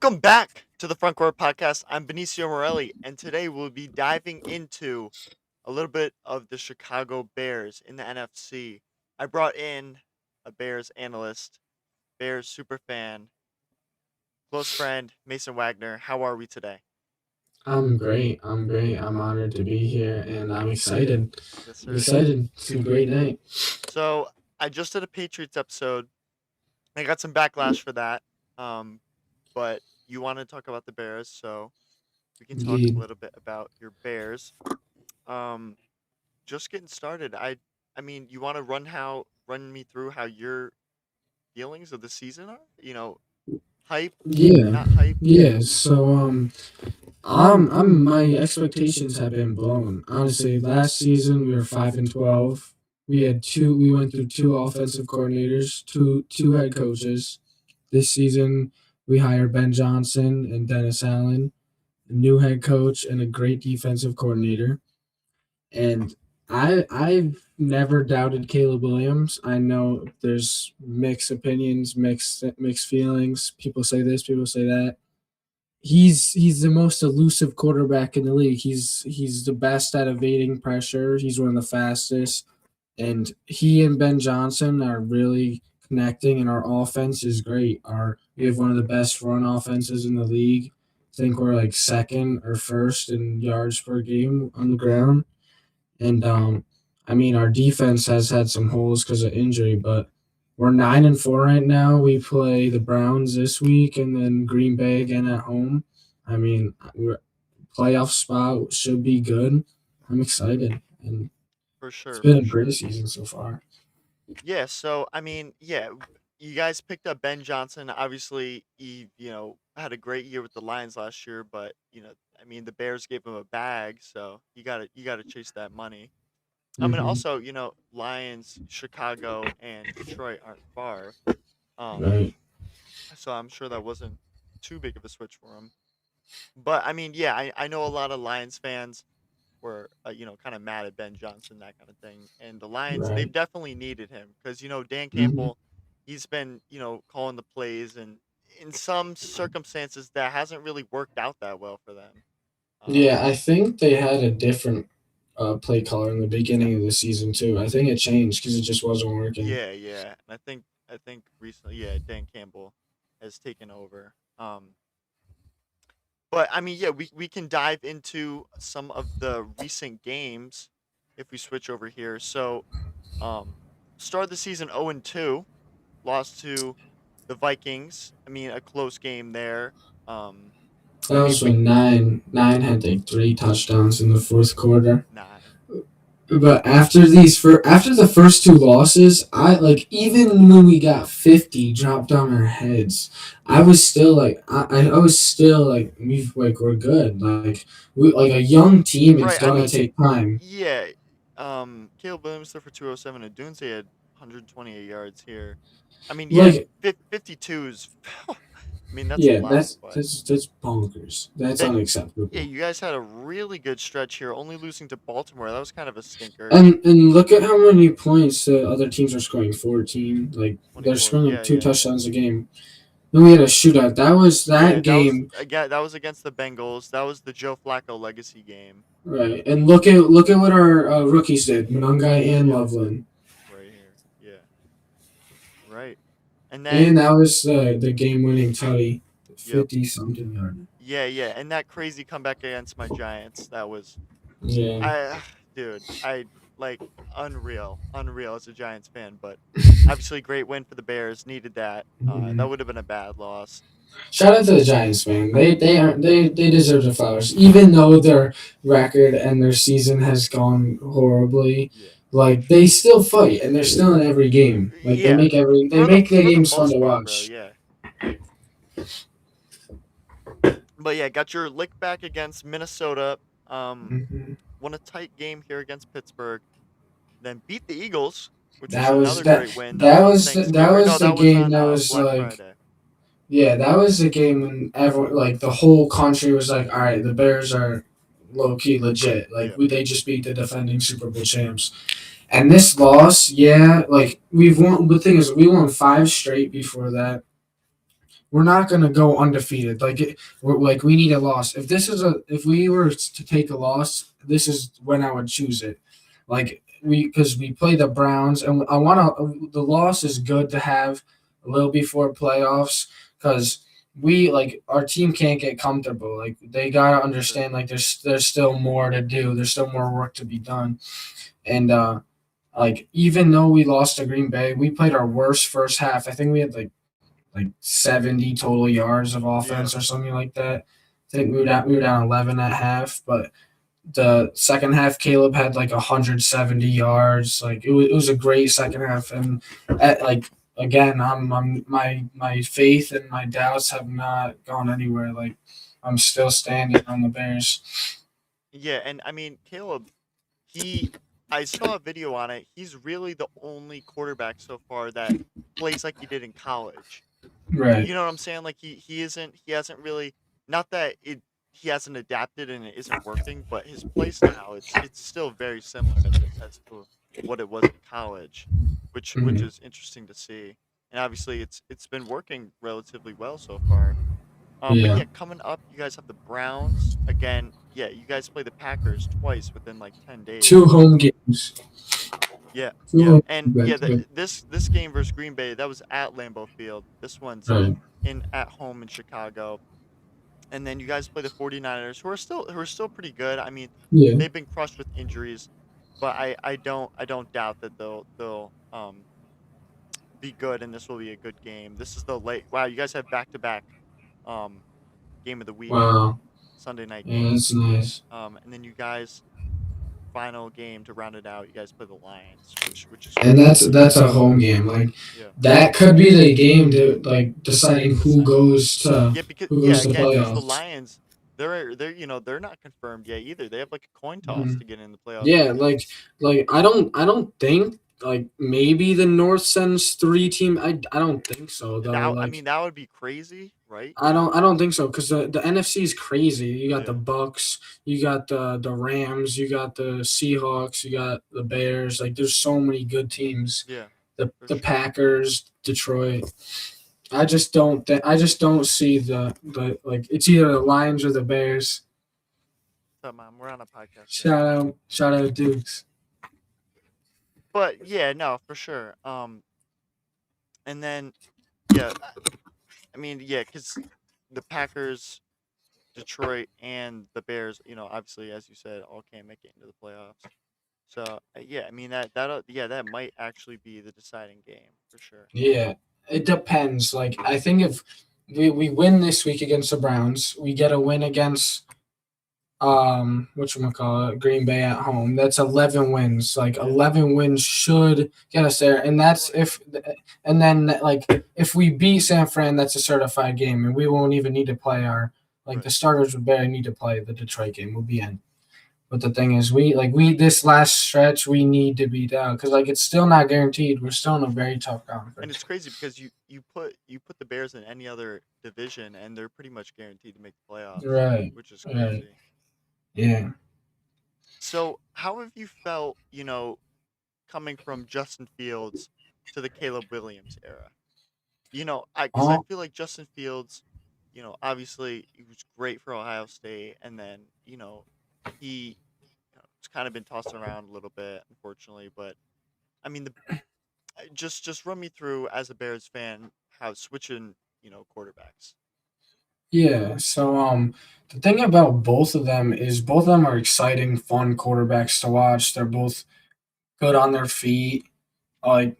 Welcome back to the Front Court Podcast. I'm Benicio Morelli, and today we'll be diving into a little bit of the Chicago Bears in the NFC. I brought in a Bears analyst, Bears super fan, close friend, Mason Wagner. How are we today? I'm great. I'm great. I'm honored to be here and I'm excited. Yes, I'm sir. excited. It's a great night. So I just did a Patriots episode. I got some backlash for that. Um, but you want to talk about the Bears, so we can talk a Indeed. little bit about your Bears. Um, just getting started. I mean, you want to run me through how your feelings of the season are? Hype, Yeah. not hype. Yeah. My expectations have been blown. Honestly, last season we were 5-12. We went through two offensive coordinators, two head coaches. This season we hired Ben Johnson and Dennis Allen, a new head coach and a great defensive coordinator. And I've never doubted Caleb Williams. I know there's mixed opinions, mixed feelings. People say this, people say that. He's the most elusive quarterback in the league. He's the best at evading pressure. He's one of the fastest, and he and Ben Johnson are really connecting. And our offense is great. Our We have one of the best run offenses in the league. I think we're like second or first in yards per game on the ground. And I mean, our defense has had some holes because of injury, but we're 9-4 right now. We play the Browns this week, and then Green Bay again at home. I mean, playoff spot should be good. I'm excited, and For it's sure, been for a great sure. season so far. Yeah. So I mean, yeah, you guys picked up Ben Johnson. Obviously, he had a great year with the Lions last year, but I mean, the Bears gave him a bag, so you gotta chase that money. I mean, Hmm. also, Lions, Chicago, and Detroit aren't far. Um, Right. so I'm sure that wasn't too big of a switch for him. But I mean, yeah, I know a lot of Lions fans were kind of mad at Ben Johnson, that kind of thing. And the Lions, they've Right. definitely needed him because Dan Hmm. Campbell, he's been calling the plays, and in some circumstances that hasn't really worked out that well for them. Um, Yeah, I think they had a different play caller in the beginning of the season too. I think it changed because it just wasn't working. yeah, yeah, and I think recently, yeah, Dan Campbell has taken over. But I mean, yeah, we can dive into some of the recent games if we switch over here. So, um, start the season 0-2, lost to the Vikings. I mean, a close game there. Um, I That mean, was when nine had like three touchdowns in the fourth quarter. nine. But after the first two losses, I like even when we got 50 dropped on our heads, I was still like we're good. We like a young team, it's Right. I gonna mean, take time. yeah. Caleb Williams threw for 207, and Dunze had 128 yards here. I mean, yeah, Like 52 is. I mean, that's a yeah, lot, but that's bonkers. That's then yeah, unacceptable. you guys had a really good stretch here, only losing to Baltimore. That was kind of a stinker. And look at how many points the other teams are scoring. 14. Like they're 24. scoring like Yeah, two yeah. touchdowns a game. Then we had a shootout. Yeah, That game. that was against the Bengals. That was the Joe Flacco legacy game. Right, and look at what our rookies did, Mungai and Yep, Loveland, right here. Yeah, right. And then and that was the game-winning tutty, yep. 50-something yard. Yeah, yeah, and that crazy comeback against my Giants. That was Yeah. I dude, I like unreal as a Giants fan, but obviously great win for the Bears. Needed that. That Mhm. would have been a bad loss. Shout out to the Giants, man. They deserve the flowers, even though their record and their season has gone horribly. Yeah. Like they still fight, and they're still in every game. Like Yeah, they make the for the games fun most to part, bro. watch. Yeah. But yeah, got your lick back against Minnesota. Um, Hmm. won a tight game here against Pittsburgh. Then beat the Eagles, which was That was another that great win. That was on Thanksgiving. that Or no, was the that was game on that was Black like Friday. yeah, that was the game when everyone like the whole country was like, all right, the Bears are low key legit. Like Yeah. they just beat the defending Super Bowl champs. And this loss, yeah, like we've won. The thing is, we won five straight before that. we're not gonna go undefeated. Like we need a loss. If we were to take a loss, this is when I would choose it. Like because we play the Browns, and I want to. The loss is good to have a little before playoffs because we like our team can't get comfortable. Like they gotta For sure. understand like there's still more to do. There's still more work to be done, and like even though we lost to Green Bay, we played our worst first half. I think we had like 70 total yards of Yeah. offense or something like that. I think we were down 11 at half, but the second half Caleb had like 170 yards. Like it was a great second half, and like again, I'm my faith and my doubts have not gone anywhere. Like I'm still standing on the Bears. Yeah, and I mean, Caleb, he I saw a video on it. He's really the only quarterback so far that plays like he did in college. Right. You know what I'm saying? Like he hasn't really, not that he hasn't adapted and it isn't working, but his play style, it's still very similar as to what it was in college, which Mhm. is interesting to see. And obviously it's been working relatively well so far. But Yeah. yeah, coming up, you guys have the Browns again. Yeah, you guys play the Packers twice within like 10 Two days. home games. Yeah, Two yeah, home and games back yeah, to back. this game versus Green Bay, that was at Lambeau Field. This one's Right. in at home in Chicago. And then you guys play the 49ers, who are still pretty good. I mean, Yeah. they've been crushed with injuries, but I don't doubt that they'll be good, and this will be a good game. This is the late. Wow, you guys have back to back um game of the week, Wow. Sunday night Yeah, games. that's nice. And then you guys final game to round it out. You guys play the Lions, which is And crazy. that's a home game. Like Yeah, that could be the game to like deciding decide. to Yeah, because who yeah, goes to again, because the playoffs. Lions, they're not confirmed yet either. They have like a coin toss Hmm. to get in the playoffs Yeah, too. like I don't think like maybe the North sends three team. I don't think so though. That I Like mean that would be crazy, right? I don't think so because the NFC is crazy. You got the Yeah, Bucks, you got the Rams, you got the Seahawks, you got the Bears. Like there's so many good teams. yeah, for The sure. Packers, Detroit. I just don't see the like it's either the Lions or the Bears. So, mom, we're on a podcast right now. Shout out Dukes. But yeah, no, for sure. And then yeah, I mean yeah, because the Packers, Detroit, and the Bears, obviously as you said, all can't make it into the playoffs. So yeah, I mean that might actually be the deciding game for sure. Yeah, it depends. Like I think if we win this week against the Browns, we get a win against whatchamacallit, Green Bay at home. That's 11 wins. Like Yeah, 11 wins should get us there. And that's right, if and then like if we beat San Fran, that's a certified game and we won't even need to play our like right. the starters would barely need to play the Detroit game. We'll be in. But the thing is, we this last stretch we need to be down because like it's still not guaranteed. We're still in a very tough And conference. it's crazy because you put the Bears in any other division and they're pretty much guaranteed to make the playoffs, Right. which is Right. crazy. Yeah. So how have you felt, coming from Justin Fields to the Caleb Williams era? Because I Oh, feel like Justin Fields, obviously he was great for Ohio State, and then he it's kind of been tossed around a little bit, unfortunately. But I mean, just run me through as a Bears fan how switching quarterbacks. yeah. So the thing about both of them is both of them are exciting, fun quarterbacks to watch. They're both good on their feet, like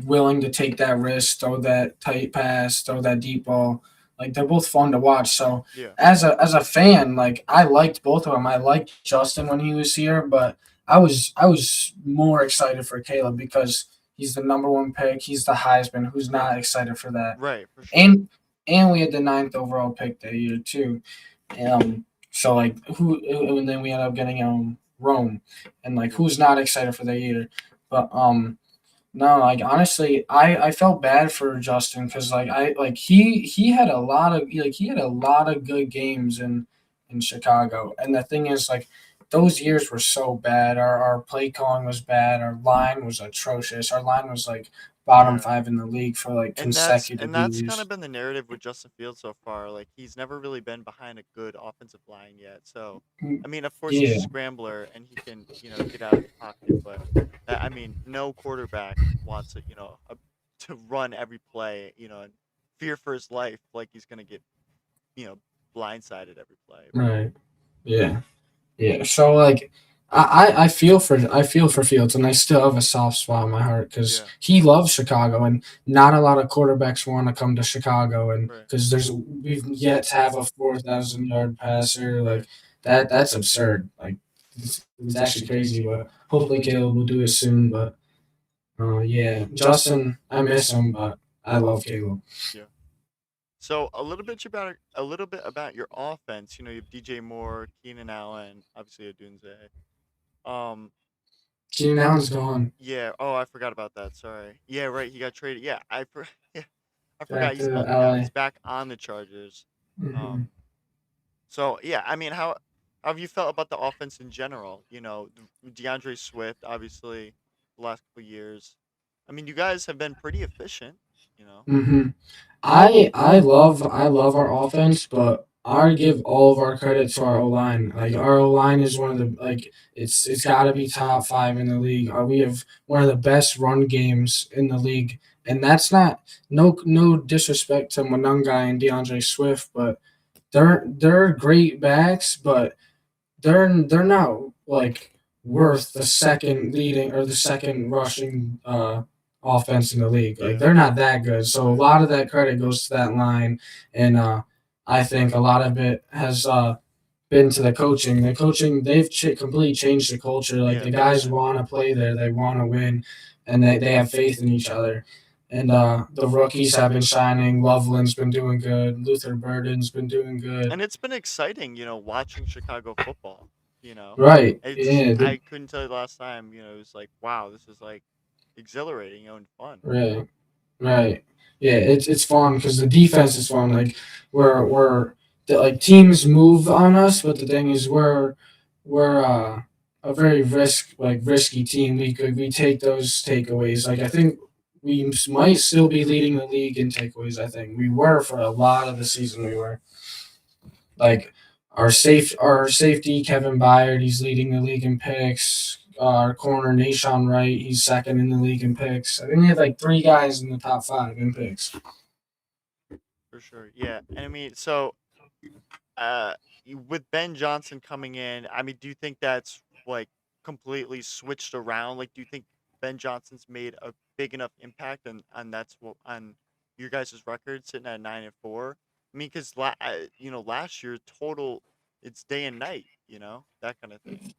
willing to take that risk, throw that tight pass, throw that deep ball. Like they're both fun to watch. So Yeah, as a fan, like I liked both of them. I liked Justin when he was here, but I was more excited for Caleb because he's the number one pick. He's the Heisman. Who's right, not excited for that? right, for sure. And and we had the ninth overall pick that year too. So like and then we ended up getting Rome, and like Yeah, who's not excited for that either? But no, like honestly, I felt bad for Justin because like I like he had a lot of good games in Chicago, and the thing is like those years were so bad. Our play calling was bad. Our line was atrocious. Our line was like bottom Yeah. five in the league for like And that's consecutive and that's kind of years. been the narrative with Justin Fields so far. Like he's never really been behind a good offensive line yet. So, Mm, I mean, of course he's a yeah, scrambler and he can, get out of the pocket, but I mean, no quarterback wants it, to run every play, and fear for his life like he's going to get, you know, blindsided every play. But right. Yeah. Yeah, so like I feel for Fields, and I still have a soft spot in my heart because yeah, he loves Chicago, and not a lot of quarterbacks want to come to Chicago, and right, because we've yet to have a 4,000 yard passer right. like that's absurd. Like it's actually crazy, but hopefully Caleb will do it soon. But yeah, Justin, I miss him, but I love Caleb. Yeah. So a little bit about your offense. You have DJ Moore, Keenan Allen, obviously Odunze. Um, Keenan Allen's gone Yeah. Oh, I forgot about that. Sorry. Yeah, right. He got traded. Yeah, yeah, I forgot back he's to gone now. He's LA. back on the Chargers. Hmm. Um. So yeah, I mean, how have you felt about the offense in general? DeAndre Swift, obviously, the last couple years. I mean, you guys have been pretty efficient. You know. Hmm. I love our offense, but I give all of our credit to our O line. Like our O line is one of the like it's got to be top five in the league. We have one of the best run games in the league, and that's not no disrespect to Monungai and DeAndre Swift, but they're great backs, but they're not like worth the second leading or the second rushing offense in the league. Like Yeah. they're not that good. So a Right. lot of that credit goes to that line, and I think a lot of it has been to the coaching. The coaching they've completely changed the culture. Like Yeah. the Big guys time. want to play there, they want to win, and they have faith in each other. And the rookies have been shining. Loveland's been doing good. Luther Burden's been doing good. And it's been exciting, watching Chicago football. Right. It's Yeah. I couldn't tell you the last time. It was like, wow, this is like exhilarating, and fun. Right. Right. Yeah, it's fun because the defense is fun. Like we're like teams move on us, but the thing is we're a very risky team. We take those takeaways. Like I think might still be leading the league in takeaways. I think we were for a lot of the season. We were like our safety Kevin Byard. He's leading the league in picks. Our corner Nashawn Wright. He's second in the league in picks. I think we have like three guys in the top five in picks. For sure. Yeah. And I mean, so uh with Ben Johnson coming in, I mean, do you think that's like completely switched around? Like, do you think Ben Johnson's made a big enough impact, and that's what on your guys' record sitting at 9-4? I mean, because last year total, it's day and night, that kind of thing.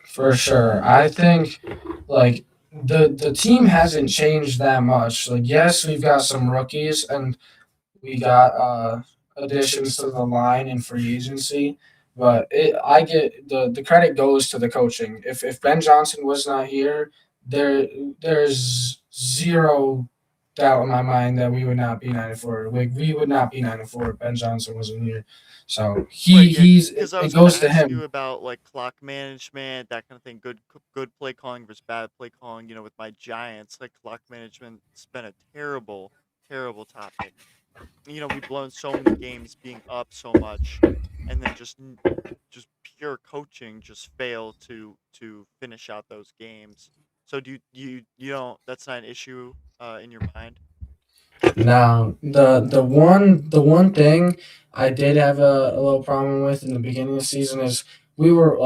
For sure. I think like the team hasn't changed that much. Like yes, we've got some rookies and we got additions to the line in free agency, but I get the credit goes to the coaching. If Ben Johnson was not here, there there's zero doubt in my mind that we would not be 9-4. Like we would not be 9-4 if Ben Johnson wasn't here. So Right, yeah, it, because I it was gonna goes to ask you him. about like clock management, that kind of thing. Good play calling versus bad play calling. With my Giants, like clock management's been a terrible, terrible topic. We've blown so many games being up so much, and then just pure coaching just fail to finish out those games. So you don't that's not an issue in your mind? Now, the one thing I did have a little problem with in the beginning of the season is we were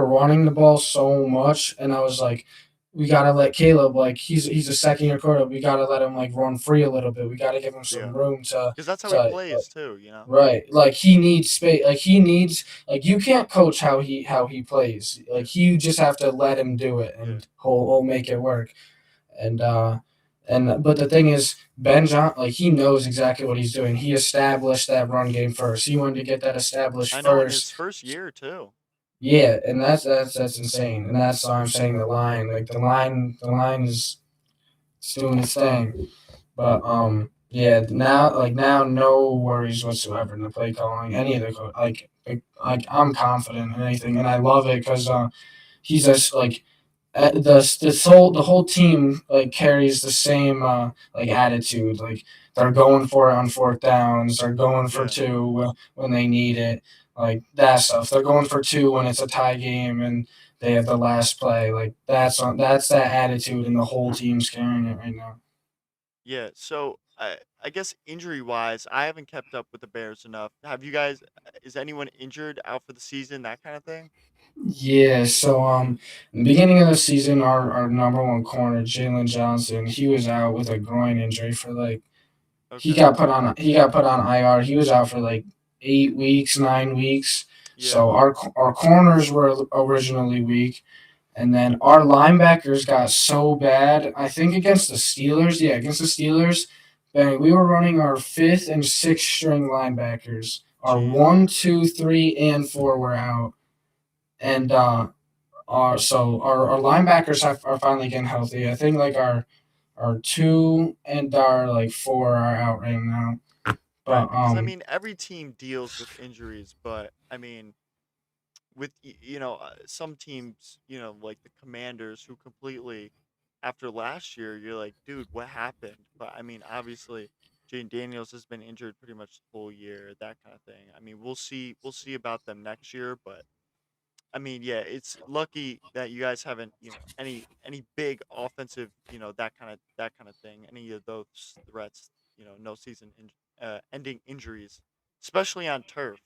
running the ball so much, and I was like, we gotta let Caleb like he's a second year quarterback. We gotta let him like run free a little bit. We gotta give him some Yeah, room because that's how he to plays too. right. Like he needs space. Like he needs like you can't coach how he plays. Yeah, Like you just have to let him do it, yeah. and he'll make it work. And but the thing is, Ben John like he knows exactly what he's doing. He established that run game first. He wanted to get that established I know in his first. first year too. Yeah, and that's insane. And that's why I'm saying the line. Like the line is it's doing its thing. But yeah, now no worries whatsoever in the play calling. Any of the like I'm confident in anything, and I love it because he's just like the whole team like carries the same like attitude. Like they're going for it on fourth downs. They're going for Yeah. two when they need it. Like that stuff. They're going for two when it's a tie game and they have the last play. Like that's that attitude, and the whole team's carrying it right now. Yeah. So I guess injury wise, I haven't kept up with the Bears enough. Have you guys? Is anyone injured out for the season? That kind of thing. Yeah, so in the beginning of the season, our number one corner, Jalen Johnson, he was out with a groin injury for like Okay. he got put on IR. He was out for like 8 weeks, 9 weeks. Yeah. So our corners were originally weak, and then our linebackers got so bad. I think against the Steelers, yeah, against the Steelers, then we were running our fifth and sixth string linebackers. Our one, Jesus. two, three, and four were out, and our linebackers are finally getting healthy. I think like our two and our like four are out right now. Right. But Because I mean, every team deals with injuries, but I mean, with some teams, like the Commanders, who completely after last year, you're like, dude, what happened? But I mean, obviously, Jane Daniels has been injured pretty much the whole year, that kind of thing. I mean, we'll see about them next year, but I mean, yeah, it's lucky that you guys haven't, any big offensive, that kind of thing, any of those threats, no ending injuries, especially on turf.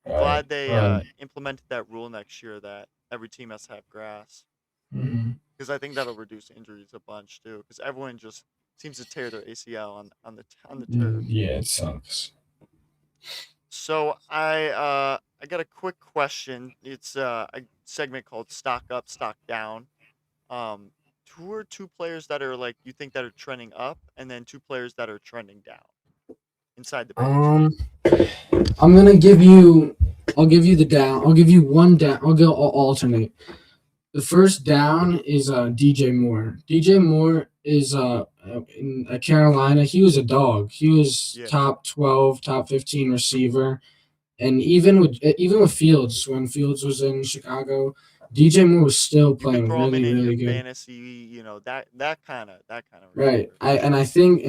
I'm right, glad they right. implemented that rule next year that every team has to have grass, Hmm. because I think that'll reduce injuries a bunch too. Because everyone just seems to tear their ACL on the turf. Yeah, it sucks. So I got a quick question. It's a segment called Stock Up, Stock Down. Um, who are two players that are like you think that are trending up, and then two players that are trending down inside the Bears? Um, I'm gonna give you. I'll give you the down. I'll give you one down. I'll alternate. The first down is DJ Moore. DJ Moore is in Carolina. He was a dog. He was Yeah, top 12, top 15 receiver. And even with Fields, when Fields was in Chicago, DJ Moore was still you could playing throw him really, in your really good. fantasy, that kind of Right. receiver. I think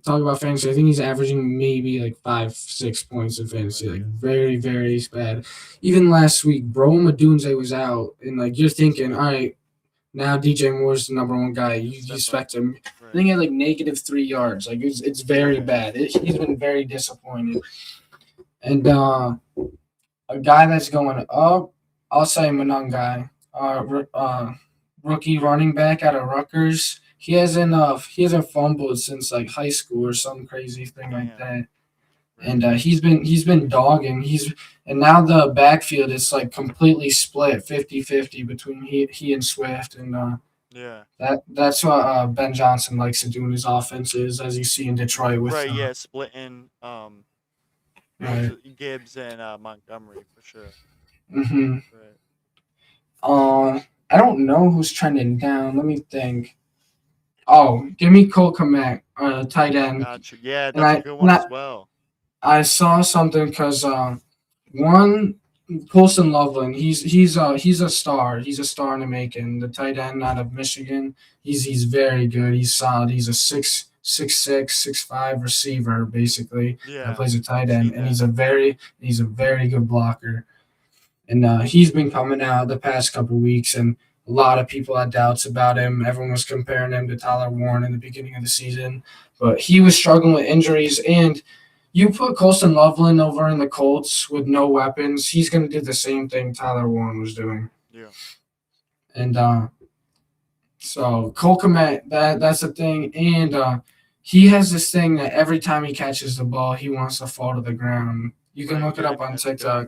talk about fantasy. I think he's averaging maybe like 5, 6 points in fantasy. Right. Like very, very bad. Even last week, Bro Madunze was out, and like you're thinking, all right, now DJ Moore's the number one guy. You Step up. expect him. I Right. think he had like -3 yards. Like it's very Yeah. bad. He's been very disappointed. And a guy that's going up, I'll say Manungai, rookie running back out of Rutgers. He hasn't fumbled since like high school or some crazy thing like Damn. that. Right. And he's been dogging. And now the backfield is like completely split 50-50 between he and Swift, and Yeah. that's what Ben Johnson likes to do in his offenses, as you see in Detroit with Right. Yeah. Splitting. What was right. it? Gibbs and Montgomery for sure. Hmm. Right. I don't know who's trending down. Let me think. Oh, give me Cole Komet, tight end. Gotcha. Yeah, And that's a I good one not as well. I saw something because one Colson Loveland, he's a star. He's a star in the making. The tight end out of Michigan. He's very good. He's solid. He's a 6'5" receiver basically that Yeah, plays a tight I've end, seen and that. he's a very good blocker. And he's been coming out the past couple weeks, and a lot of people had doubts about him. Everyone was comparing him to Tyler Warren in the beginning of the season, but he was struggling with injuries. And you put Colston Loveland over in the Colts with no weapons, he's going to do the same thing Tyler Warren was doing. Yeah. And so Cole Kmet, that's the thing. And he has this thing that every time he catches the ball, he wants to fall to the ground. You can Right. look it Yeah, I up mean on that's good. TikTok.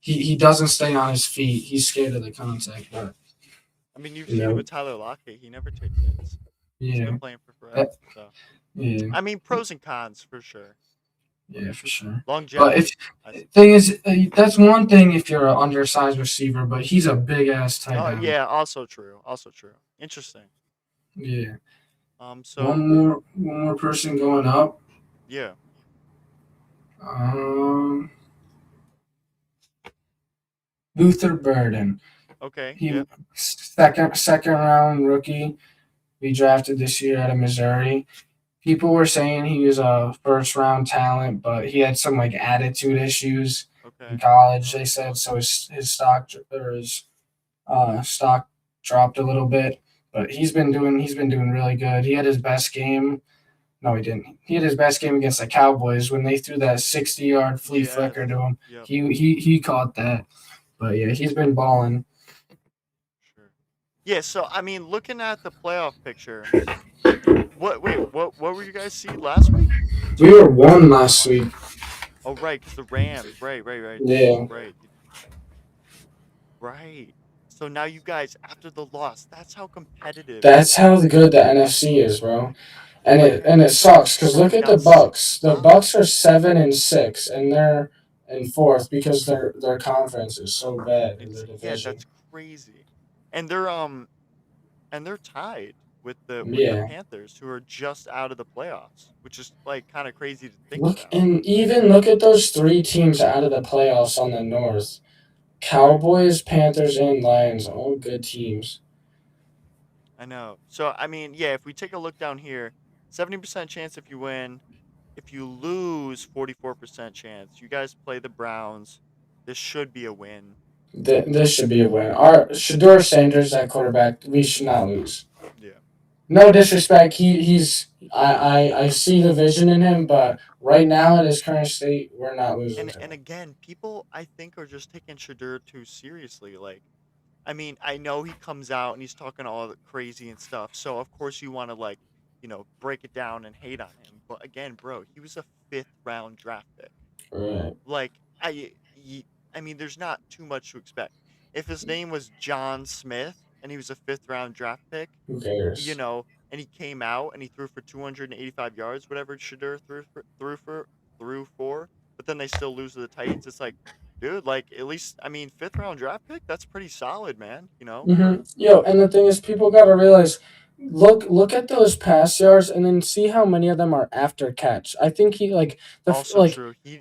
He doesn't stay on his feet. He's scared of the contact, but I mean, you've you seen it know, with Tyler Lockett. He never takes hits. He's yeah, been playing for forever. that, So, yeah, I mean, pros and cons for sure. yeah, for sure. But if Longevity, I thing suppose. is, that's one thing if you're an undersized receiver, but he's a big ass tight Oh, end. yeah, also true. Also true. Interesting. Yeah, So, one more person going up. yeah. Um, Luther Burden. Okay. He Yep. second round rookie we drafted this year out of Missouri. People were saying he was a first round talent, but he had some like attitude issues in Okay. college. They said so his stock or his stock dropped a little bit, but he's been doing really good. He had his best game. No, he didn't. He had his best game against the Cowboys when they threw that 60-yard flea flicker to Yes. him. Yep. He caught that. But yeah, he's been balling. Sure. Yeah. So I mean, looking at the playoff picture, what? Wait. What were you guys seed last week? We were Two. one last One. week. Oh right, because the Rams. Right. Right. Right. Yeah, Right. Right. So now you guys, after the loss, that's how competitive. that's how good the NFC is, bro. Like And it sucks because look at the not Bucks. The stop. Bucks are 7-6, and they're in fourth because their conference is so bad in their Yeah, that's division. crazy. And they're tied with the Yeah, Panthers, who are just out of the playoffs, which is like kind of crazy to think look about. and even look at those three teams out of the playoffs on the North: Right. Cowboys, Panthers, and Lions. All good teams. I know. So I mean, yeah, if we take a look down here, 70% chance if you win. If you lose, 44% chance. You guys play the Browns. This should be a win. This should be a win. Our Shador Sanders at quarterback. We should not lose. Yeah. No disrespect. He's I see the vision in him, but right now at his current state, we're not losing to And him. again, people I think are just taking Shadur too seriously. Like, I mean, I know he comes out and he's talking all the crazy and stuff. So of course you want to like, break it down and hate on him. But again, bro, he was a fifth round draft pick. Right. Like, I mean, there's not too much to expect. If his name was John Smith and he was a fifth round draft pick, Who you cares? know, and he came out and he threw for 285 yards, whatever Shadur threw for, but then they still lose to the Titans. It's like, dude, like at least I mean, fifth round draft pick, that's pretty solid, man. For Yo, and the thing is, people gotta realize, look at those pass yards, and then see how many of them are after catch. I think he like also true. he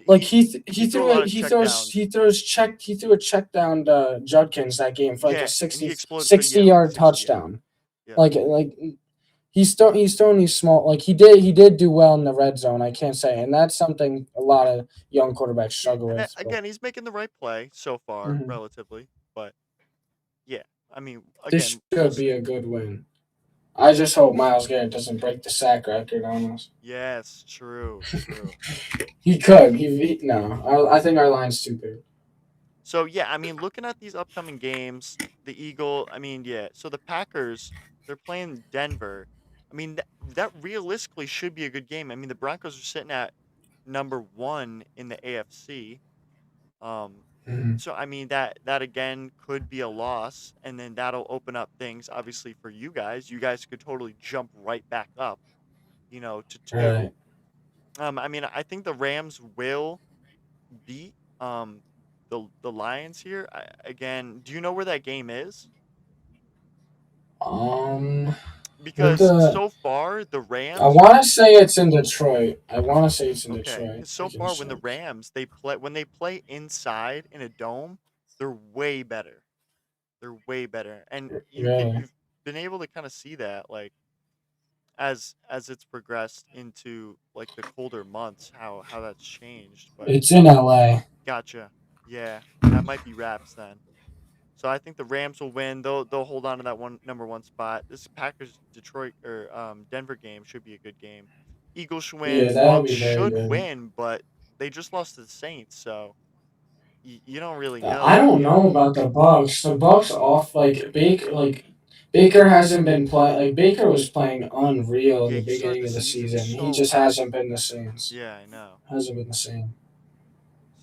He threw a threw lot a of check downs. he threw a check down to Judkins that game for like a Yeah, and he 60 exploded for 60 yeah, yard 60. Yeah, touchdown. yeah, Like he's throwing these small like he did do well in the red zone. I can't say, and that's something a lot of young quarterbacks yeah. struggle And with. But again, he's making the right play so far, mhm. relatively. But yeah, I mean, This again, we'll should be see. a good win. I just hope Miles Garrett doesn't break the sack record on us. Yes, true, true. He could. No. I think our line's too big. So yeah, I mean, looking at these upcoming games, the Eagle. I mean, yeah. So the Packers, they're playing Denver. I mean, that realistically should be a good game. I mean, the Broncos are sitting at number one in the AFC. Um, Mhm. so I mean that again could be a loss, and then that'll open up things obviously for you guys. You guys could totally jump right back up, to two. Right. I mean, I think the Rams will beat the Lions here. Again, do you know where that game is? Um. With Because the, so far the I Rams want to say it's in Detroit. I want to say it's in okay, Detroit. because I so can far when the search. Rams they play inside in a dome, they're way better. They're way better, and Really. you've been able to kind of see that like as it's progressed into like the colder months, how that's changed. But It's in LA. gotcha, yeah, that might be wraps then. So I think the Rams will win. They'll hold on to that one number one spot. This Packers Detroit or Denver game should be a good game. Eagles should Yeah, win. that'll Bucks be very should good. win, but they just lost to the Saints, so you don't really I know. don't know about the Bucks. The Bucks off Baker hasn't been playing. Like Baker was playing unreal in Yeah, the he started beginning the of the season season. He so just hot. hasn't been the same. Yeah, I know. Hasn't been the same.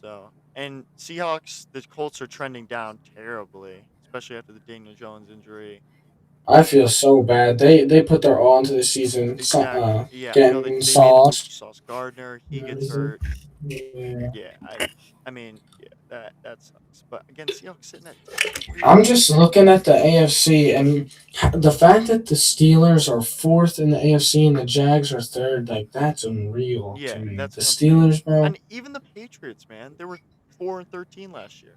So and Seahawks, the Colts are trending down terribly, especially after the Daniel Jones injury. I feel so bad. They put their all into the season. Exactly. Yeah, I know Getting they made the move Sauce for Sauce Gardner. He and gets everything. hurt. Yeah. Yeah, I mean, yeah, that sucks. But again, Seahawks sitting at 10-3. I'm just looking at the AFC and the fact that the Steelers are fourth in the AFC and the Jags are third, like that's unreal to Yeah, me. that's The what I'm saying. Steelers, bro. And even the Patriots, man, they were 4-13 last year.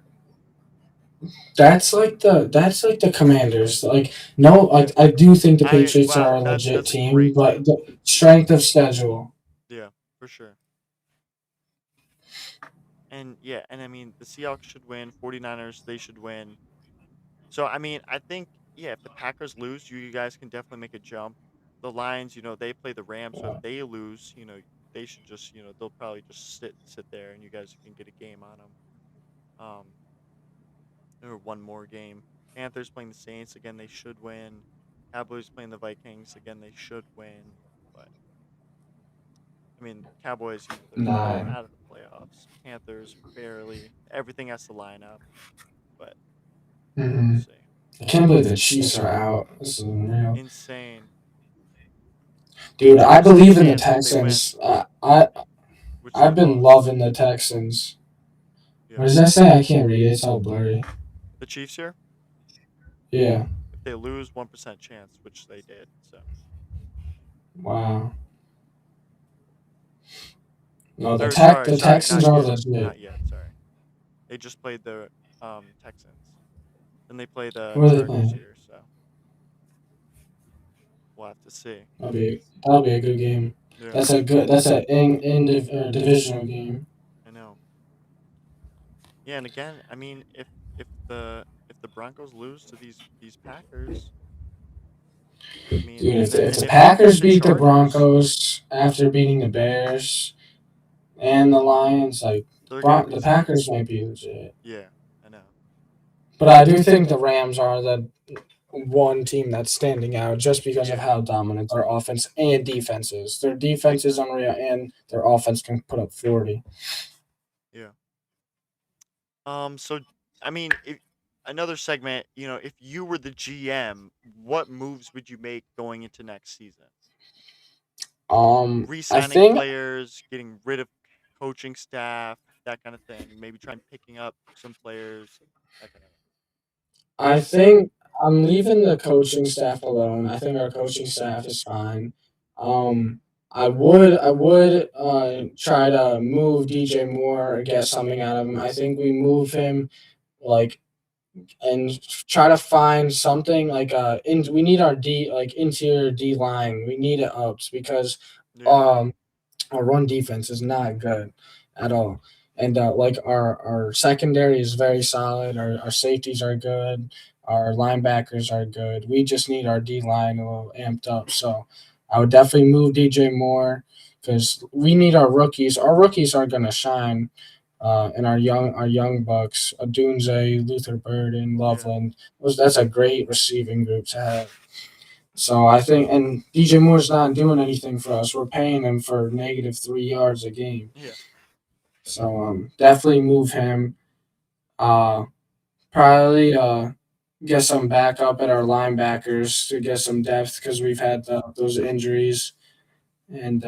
That's like the Commanders. Like no, like I do think the I Patriots are wow, a legit that's a team, great but take. the strength of schedule. Yeah, for sure. And yeah, and I mean the Seahawks should win, 49ers they should win. So I mean, I think yeah, if the Packers lose, you guys can definitely make a jump. The Lions, they play the Rams, so if they lose, they should just, they'll probably just sit there and you guys can get a game on them. Um or one more game. Panthers playing the Saints again, they should win. Cowboys playing the Vikings again, they should win. But I mean, Cowboys, they're Nine. out of the playoffs. Panthers barely. Everything has to line up, but we'll Mm-hmm. see. I can't believe the Chiefs are out. This is unreal, Insane. dude. I There's still a believe in the chance if they win, Texans. which they I've been lost. loving the Texans. Yeah. What does that say? I can't read it. It's all blurry. The Chiefs here, Yeah. if they lose, 1% chance, which they did. So Wow. No, the they're tech sorry, the sorry, Texans not are yet, legit. not yet. Sorry, they just played the Texans. Then they play the What are they Chargers playing? here, so we'll have to see. That'll be a good game. Yeah, That's a divisional game. I know. Yeah, and again, I mean, if the Broncos lose to these Packers, I mean, Dude, if and the, then if and the if they beat Packers the beat the Chargers, Broncos after beating the Bears and the Lions, like they're gonna be The set. Packers might be legit. Yeah, I know. But I do think the Rams are the one team that's standing out just because of Yeah, how dominant their offense and defense is. Their defense is exactly. unreal, and their offense can put up 40. Yeah. So I mean, if another segment, if you were the GM, what moves would you make going into next season? I Re-signing think players, getting rid of coaching staff, that kind of thing. Maybe trying picking up some players, that kind of thing. I think I'm leaving the coaching staff alone. I think our coaching staff is fine. I would try to move DJ Moore or get something out of him. I think we move him like and try to find something like we need our D like interior D line. We need it ups because Yeah, um our run defense is not good at all. And like our secondary is very solid. Our safeties are good. Our linebackers are good. We just need our D line a little amped up. So I would definitely move DJ Moore because we need our rookies. Our rookies are gonna shine. And our young bucks, Dunze, Luther Burden, yeah, Loveland. That's a great receiving group to have. So I think, and DJ Moore's not doing anything for us. We're paying him for -3 yards a game. yeah, So definitely move him. Uh, probably get some backup at our linebackers to get some depth because we've had those injuries. And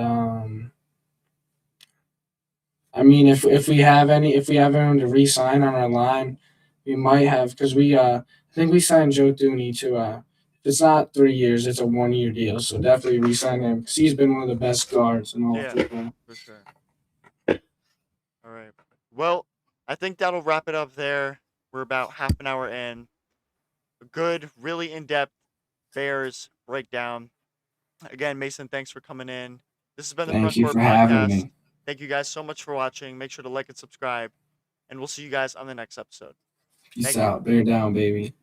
I mean, if we have anyone to re-sign on our line, we might have because I think we signed Joe Thuney to if it's not 3 years, it's a 1 year deal. So definitely re-sign him because he's been one of the best guards in all of yeah, football. for sure. All right. Well, I think that'll wrap it up there. We're about half an hour in. A good, really in-depth Bears breakdown. Again, Mason, thanks for coming in. This has been the Thank Front you Court for having Podcast. me. Thank you guys so much for watching. Make sure to like and subscribe, and we'll see you guys on the next episode. Peace Thank you. out. Bear down, baby.